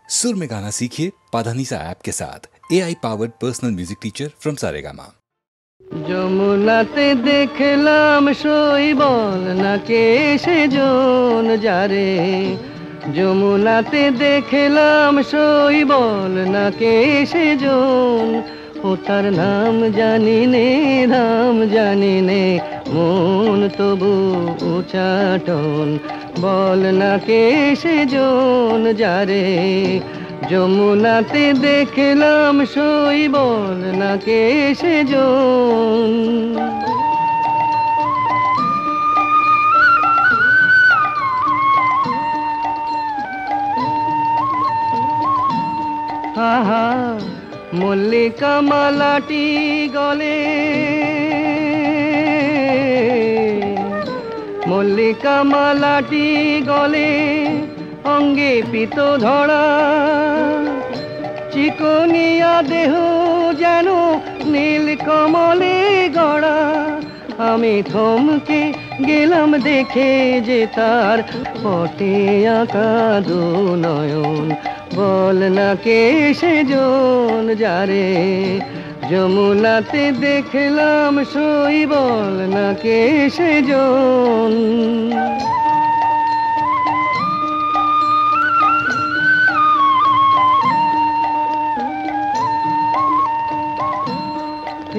सुर में गाना सीखिए पाधानीसा ऐप के साथ। AI powered personal music teacher from Saregama. যমুনাতে দেখলাম শৈবল নাকে সেজন যারে, যমুনাতে দেখলাম শৈবল নাকে সেজন, ও তার নাম জানি নে নাম জানি নে, মন তবু উচাটন, বল নাকে সেজন যারে। যমুনাতে দেখলাম শৈবল নাকে সেজন। আহা মল্লিকা মালাটি গলে, মল্লিকা মালাটি গলে, অঙ্গে পিত ধরা, চিকনিয়া দেহ যেন নীল কমলে গড়া। আমি থমকে গেলাম দেখে যে তার পটে আঁকা দু নয়ন, বল না কে সেজন যারে। যমুনাতে দেখলাম শৈবল না কে সেজন।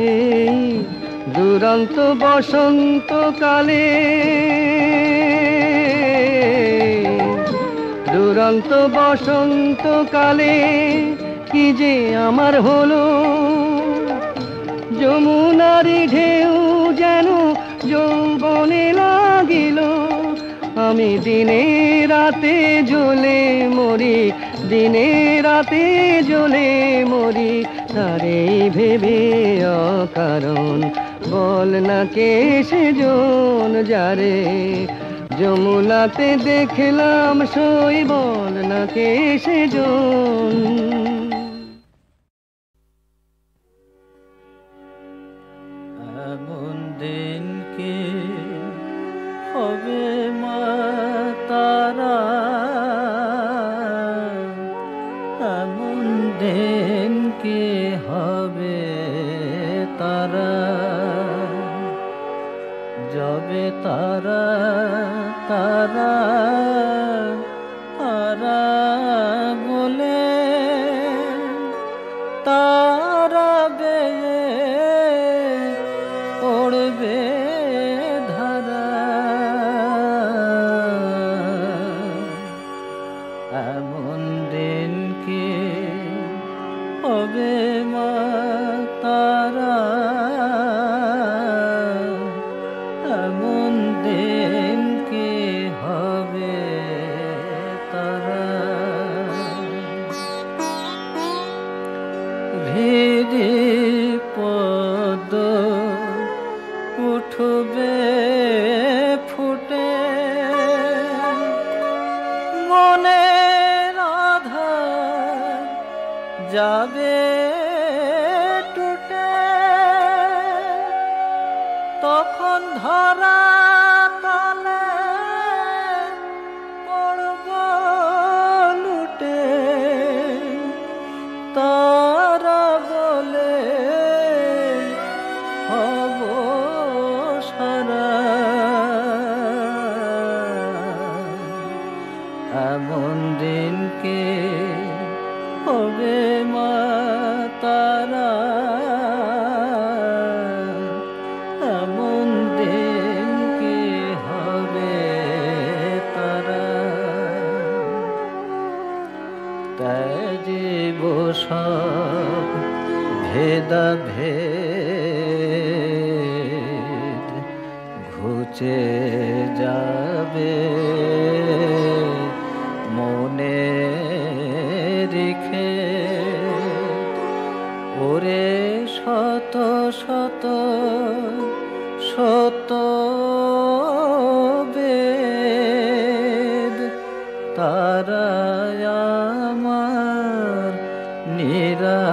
এই দুরন্ত বসন্তকালে, দুরন্ত বসন্তকালে কি যে আমার হলো, যমুনারি ঢেউ যেন যৌবনে লাগিল। আমি দিনে রাতে জ্বলে মরি, দিনে রাতে জ্বলে মরি, তারে ভেবে অকারণ, বল না কে সেজন যারে। যমুনাতে দেখলাম শৈবল না কে সেজন। এমন দিন কি হবে মা তারা, এমন দিন কি হবে তারা, যাবে তারা তারা তারা বলে, তারা বেয়ে পড়বে ধারা। এমন দিন কি হবে মা তারা, এমন দিন কি হবে তারা। হৃদি পদ উঠবে ফুটে, মনের আধার যাবে টুটে, তখন ধরা তলে পড়ব লুটে, তারা বলে হব সারা। এমন দিন কে হবে মা তারা, এমন দিন কে হবে তারা। ত্যাজিব সব ভেদা ভেদ, ঘুচে যাবে মনে রেখে, ওরে শত শত শত বেদ, তারা আমার নিরাকারা।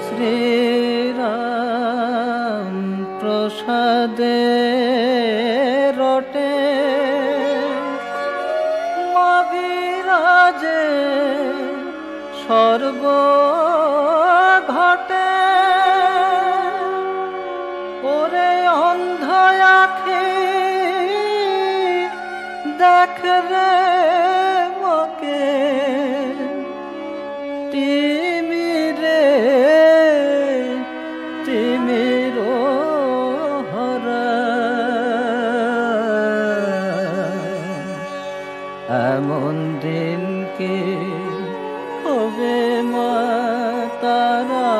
শ্রীরাম প্রসাদে রটে যে সর্ব ঘটে, ওরে অন্ধ আঁখে দেখ রে মকে তিমিরে তিমির হরা। এমন দিন কি হবে মা তারা,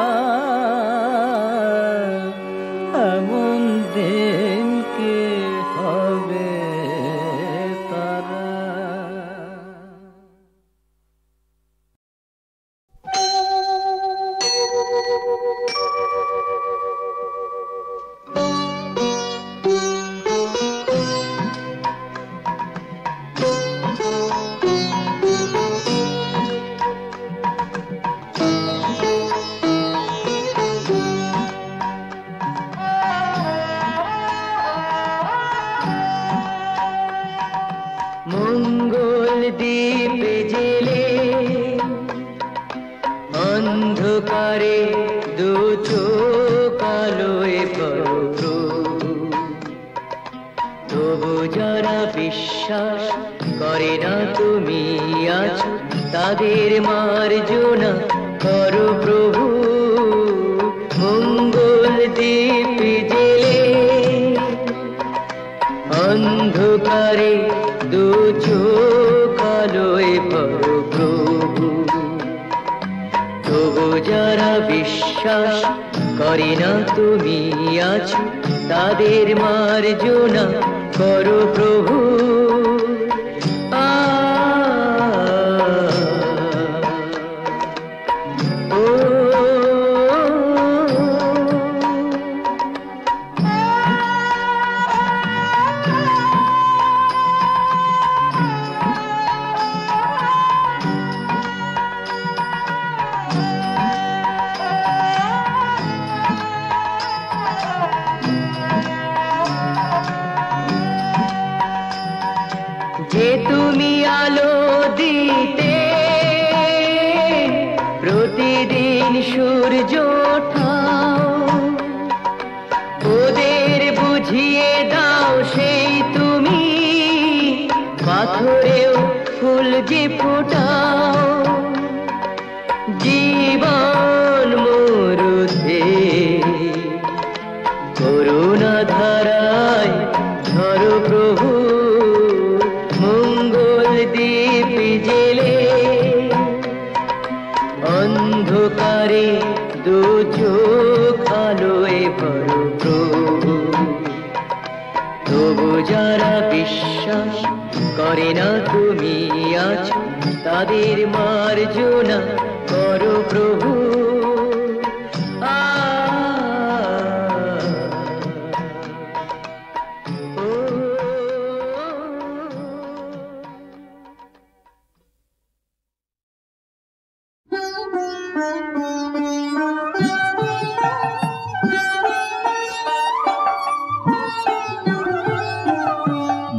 এমন দিন কি হবে তারা। মঙ্গল দ্বীপ জেলে অন্ধকারে দু চোখ আলোয় পড়ো, তবু যারা বিশ্বাস করে না তুমি আছো, তাদের মার্জনা করো প্রভু। মঙ্গল দ্বীপ জেলে অন্ধকারে দু চোখ আলোয় পড়ো প্রভু, তবু যারা বিশ্বাস করে না তুমি আছো, তাদের মার্জনা করো প্রভু। যে তুমি আলো দিতে প্রতিদিন সূর্য ওঠাও, ওদের বুঝিয়ে দাও সেই তুমি পাথরেও ফুল যে ফোটাও। জীবন মরুতে করুণা ধারায় ধরো প্রভু। মঙ্গল দ্বীপ জেলে অন্ধকারে দু চোখ আলোয় ভরো প্রভু, তবু যারা বিশ্বাস করে না তুমি আছো, তাদের মার্জনা করো প্রভু।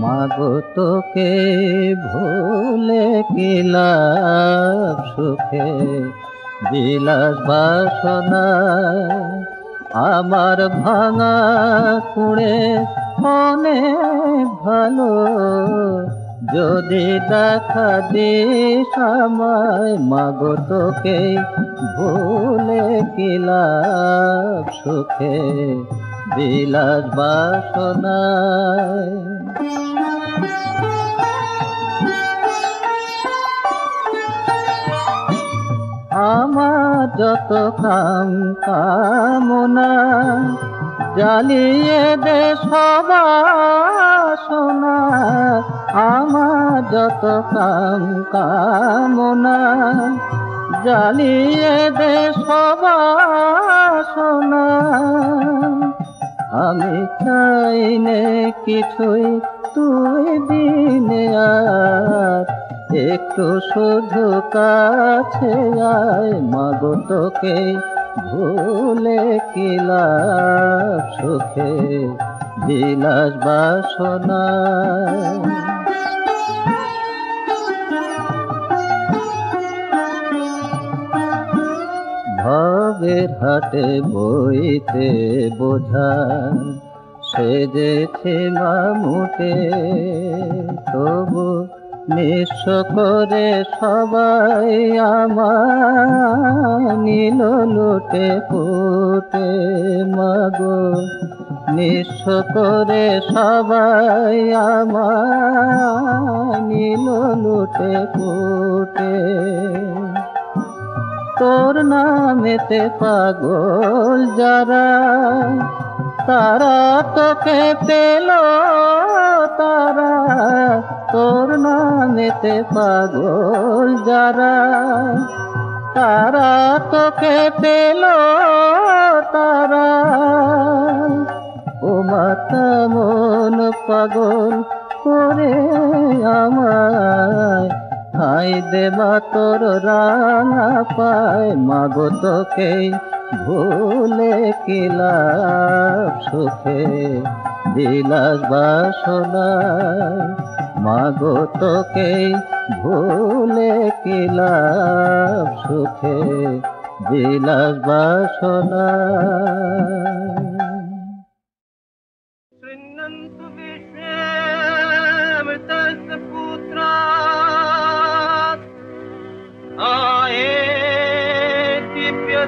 মাগো তোকে ভুলে কি লাভ, সুখে বিলাস বাসনা আমার ভাঙা কুড়ে অনেক ভালো। যদি দেখা দিস আমায়, মাগো তোকে ভুলে কি লাভ, সুখে বিলাস বাসনায়। আমার যত কামনা জ্বালিয়ে দে সবাসনা, আমার যত কামনা জ্বালিয়ে দে সবাসনা। আমি চাই নে কিছুই তুই দিনে আর, একটু শুধু কাছে আয়, মাগো তোকে ভুলে কি লাভ, সুখে বিলাস বাসনা। ঘাটে বইতে বোঝা সেজেছে মামুটে, তবু নিঃস্ব করে সবাই আমার নিল লুটে পুটে। মাগো নিঃস্ব করে সবাই আমার নিল লুটে পুটে। তোর নামেতে পাগল যারা, তারা তোকে পেল তারা। তোর নামেতে পাগল যারা, তারা তোকে পেল তারা। ও মাতা মন পাগল করে আমায়, হাই দেবা তোর রাঙা পায়। মাগো তোকে ভুলে কি লাভ সুখে বিলাস বাসনায়। মাগো তোকে ভুলে কি লাভ সুখে বিলাস বাসনায়।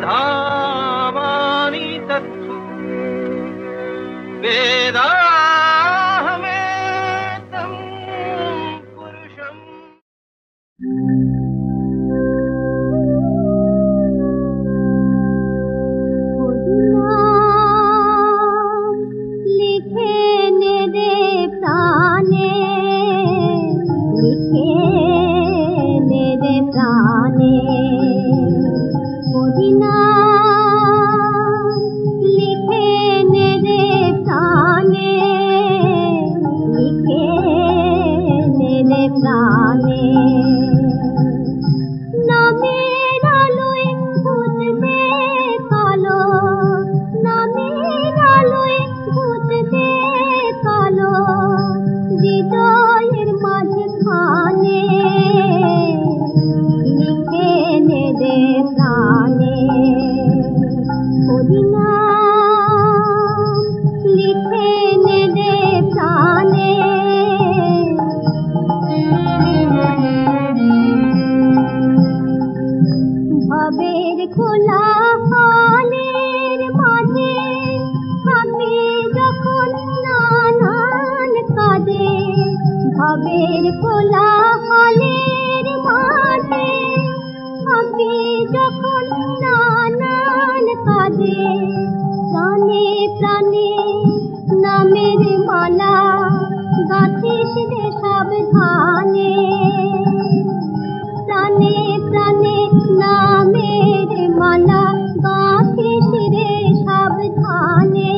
धामानि तत्तु वेदाहमेतं पुरुषम्। लिखे ने दे प्राणे, लिखे ने दे प्राणे। मोदिना लिखे ने दे प्राणे, लिखे ने दे प्राणे। नामेर आलोय খুঁজতে কালো, নামের আলোয় খুঁজতে কালো। হৃদয়ের মাঝখানে লিখে নে দে প্রাণে। কদিনা লিখে নে দে প্রাণে। ভবের খোলা হালের মাঝে থাকবে যখন নানান কাজে। ভবের খোলা হালের মাঝে থাকবে যখন নানান কাজে। প্রাণে প্রাণে নামের মালা গাঁথিস রে সাবধানে। প্রাণে প্রাণে নামের মালা গাঁথিস রে সাবধানে।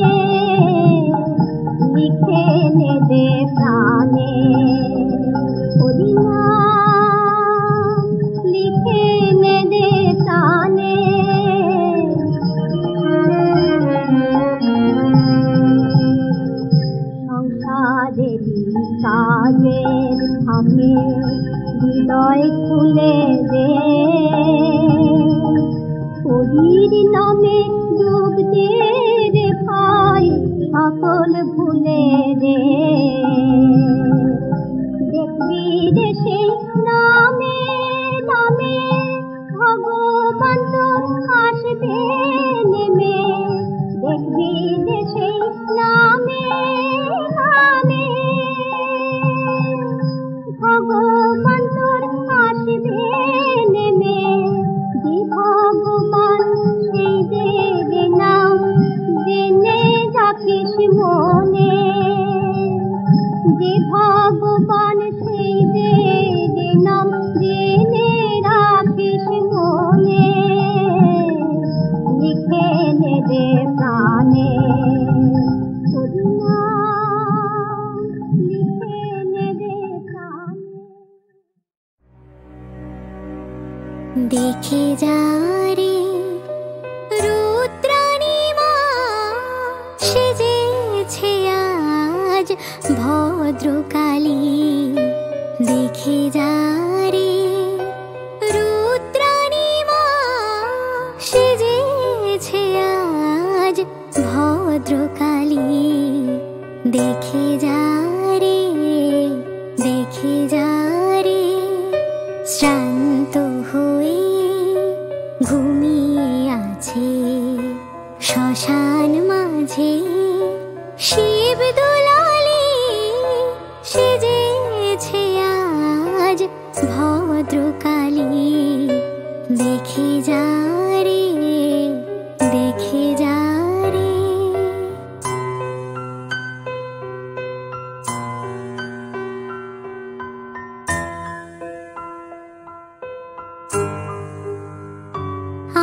লিখে নে দে প্রাণে। কদিনা লিখে নে দে প্রাণে। সংসারেরই কাজের ফাঁকে হৃদয় খুলে দে। হরির নামে ডুবতে রে ভাই সকল ভুলে দে। দেখবি রে সেই নামে নামে ভগবান তোর আসবে নেমে। দেখবি রে সেই নামে নামে ভগবান তোর আসবে নেমে। যে ভগবান সেই যে নাম জেনে রাখিস মনে। যে ভগবান সেই যে নাম জেনে রাখিস মনে। লিখে নে দে প্রাণে। কদিনা লিখে নে দে প্রাণে। দেখে যা রে রুদ্রাণী মা সেজেছে আজ ভদ্রকালী। দেখে যা রে রুদ্রাণী মা সেজেছে ভদ্রকালী দেখে যা রে, দেখে যা রে, শ্রান্ত হয়ে ঘুমিয়ে আছে শ্মশান মাঝে শিব দুলালি সেজেছে আজ ভদ্রকালী দেখে যা রে, দেখে যা রে।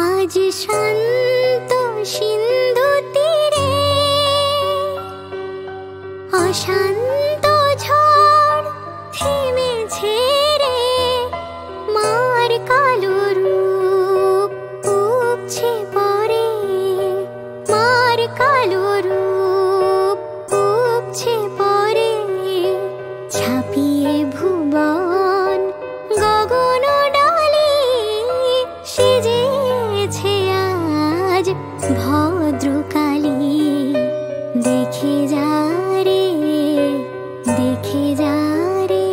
আজ শান্ত সিন্ধু তীরে অশান্ত ঝড় থেমেছে রে, মার কালো রূপ উপছে পরে, মার কালো রূপ উপছে পরে, ছাপিয়ে ভুবন গগন ডালি সেজেছে আজ ভদ্রকালী দেখে যা রে, দেখে যা রে।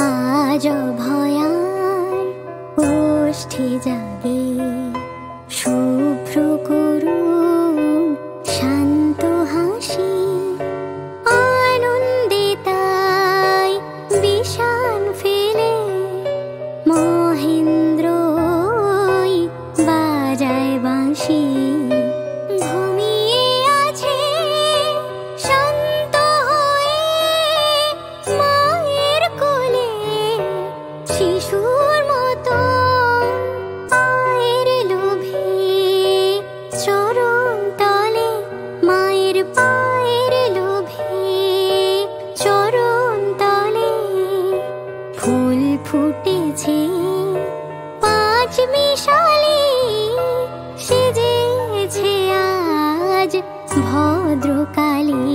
আজ ভয়ার ওষ্ঠে জাগে শুভ্র করুণ শান্ত হাসি, আনন্দে তাই বিষাণ ফেলে মহেন্দ্র বাজায় বাঁশি, ঘুমিয়ে আছে শান্ত হয়ে মায়ের কোলে শিশুর মতো, পায়ের লোভে চরণ তলে, মায়ের পায়ের লোভে চরণ তলে ফুল ফুটেছে পাঁচ মিশালি সেজেছে আজ ভদ্রকালী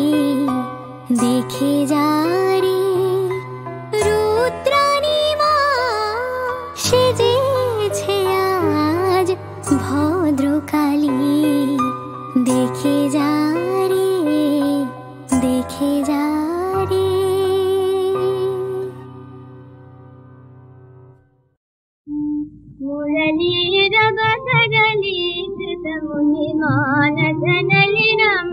দেখে যা রে, রুদ্রাণী মা সেজেছে আজ ভদ্রকালী দেখে যা রে, দেখে যা রে। मुरलीरगतगलीकृतमुनिमानसनलिनं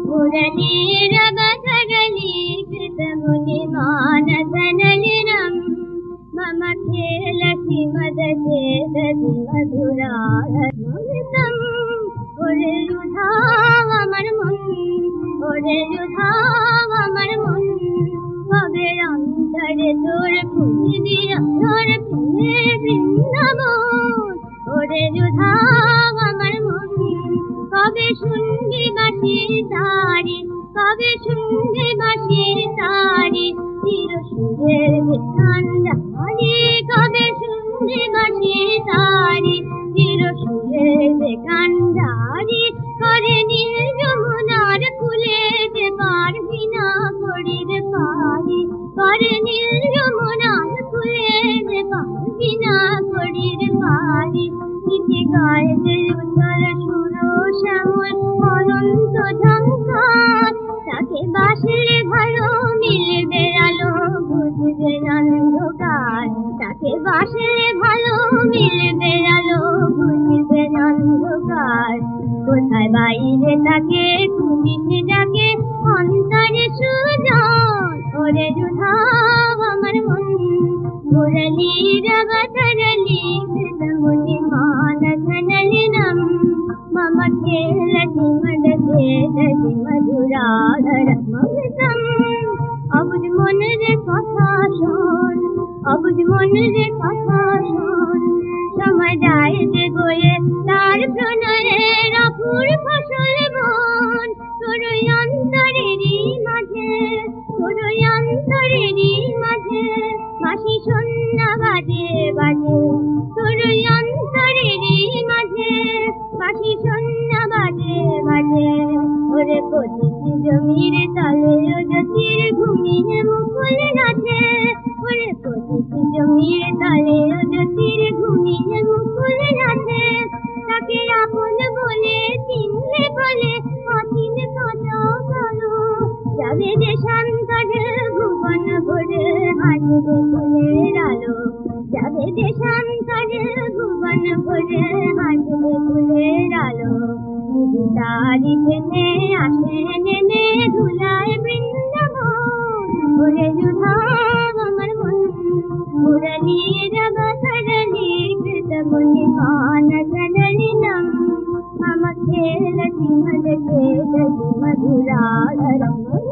मुरलीरगतगलीकृतमुनिमानसनलिनं मम खेलसि मदचेतसि मधुरारमृतं ওরে লুধাও আমার মন, ওরে লুধাও আমার মন, কবে অন্তরে তোর খুঁজবি তোর প্রেমে বৃন্দাবন, ওরে লুধাও আমার মন, কবে শুনবি বাঁশি তারি, কবে শুনবি বাঁশি তারি, চির সুরের কান্ডারি, কবে শুনবি বাঁশি তারি, চির সুরের কান্ডারি, করে নীল যমুনার কুলে যে পারবি না করির পারি, করে নীল যমুনার কুলে যে পারবি না করির পারি, গীতি গায় যে উজ্জ্বল সুর শ্যামল অনন্ত ঝঙ্কার, তাকে বাসলে ভালো মিলবে আলো বুঝবে অন্ধকার, তাকে বাসলে ভালো মিলবে আলো বুঝবে অন্ধকার, কোথায় বাইরে তাকে খুঁজিস ডাকে অন্তরে সুজন, ওরে লুধাও আমার মন, मुरलीरगतगलीकृतमुनिमानसनलिनं मम खेलसि मदचेतसि मधुराधरमृतं, অবুঝ মনের কথা শোন, অবুঝ মনের কথা শোন, সময় যায় যে গয়ে তার প্রণয়ের অপুর ফসল বন, তোর অন্তরেরই মাঝে, তোর অন্তরেরই মাঝে বাঁশি সন্ধ্যা বাজে বাজে, তোর অন্তরেরই মাঝে বাঁশি সন্ধ্যা বাজে বাজে, ওরে পতিত জমির তলে জ্যোতির ঘুমিয়ে মুকুল নাচে, ওরে পতিত জমির তলে জ্যোতির ঘুমিয়ে মুকুল নাচে, তাকে আপন বলে চিনলে বলে অচিন কত কালো। যাবে যে শান্তরে ভুবন ভরে হাসবে ফুলের আলো, যাবে যে শান্তরে ভুবন ভরে হাসবে ফুলের আলো। তারি ঘেনে আসে নেমে ধুলায় বৃন্দাবন, ওরে যুধাম আমার মন মুরলীর বসরলি কৃত বলি মান সরলি নাম। আমাকে লতি মদকে দলি মধুরা রঙ্গম।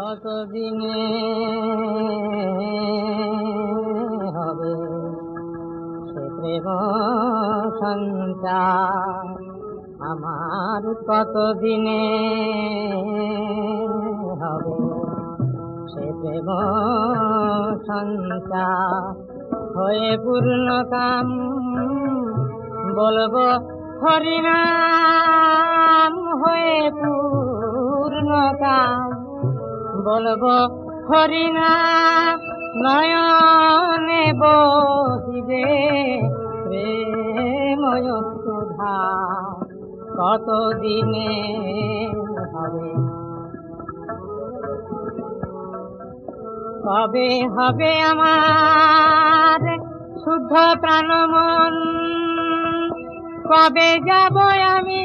কতদিনে হবে সে প্রেম সঞ্চার, আমার কতদিনে হবে সে প্রেম সঞ্চার। হয়ে পূর্ণ কাম বলবো হরিনাম, হয়ে পূর্ণ কাম বলবো হরিনাম। নয়নে বহিবে প্রেময় সুধা, কতদিনে হবে কবে হবে আমার শুদ্ধ প্রাণ মন, কবে যাব আমি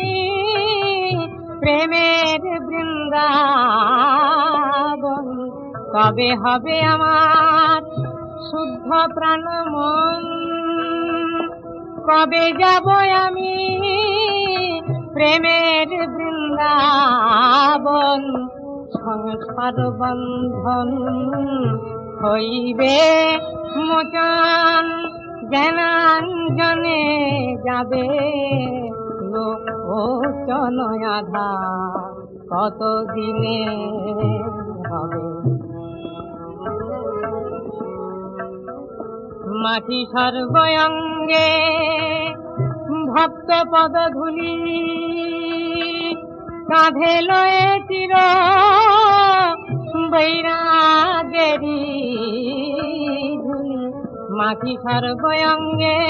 প্রেমের বৃন্দাবন। কবে হবে আমার শুদ্ধ প্রাণ মন, কবে যাব আমি প্রেমের বৃন্দাবন। সংসার বন্ধন হইবে মোচন, জ্ঞানাঞ্জনে যাবে লোচন আধার, কতদিনে হবে মাটি সর্বঙ্গে ভক্ত পদধূলি, কাঁধে লয়ে চির বৈরাগেরি ধুলি। মাটি সর্বঙ্গে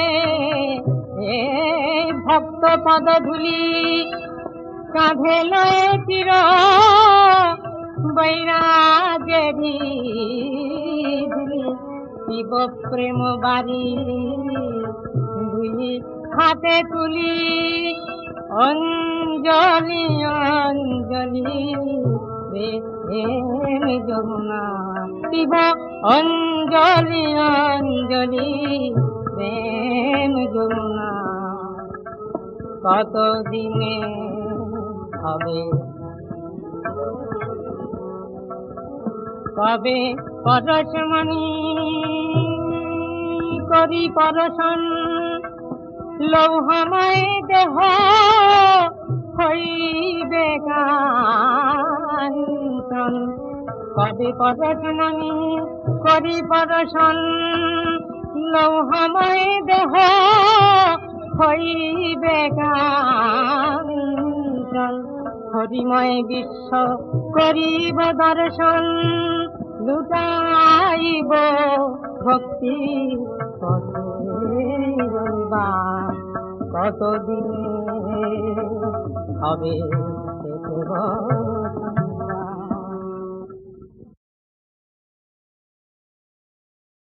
ভক্ত পদধূলি, কাঁধে লয়ে চির বৈরাগেরি ধুলি। শিব প্রেম বাড়ি দুই হাতে তুলি, অঞ্জলি অঞ্জলি প্রেম যমুনা। শিব অঞ্জলি অঞ্জলি প্রেম যমুনা, কতদিনে হবে কবে পরশমণি করি পরশন, লৌহময় দেহ হইবে কাঞ্চন। কবে পরশমণি করি পরশন, লৌহময় দেহ হইবে কাঞ্চন। হরিময় বিশ্ব করিব দর্শন, লুটাইব ভক্তি কতদিন হবে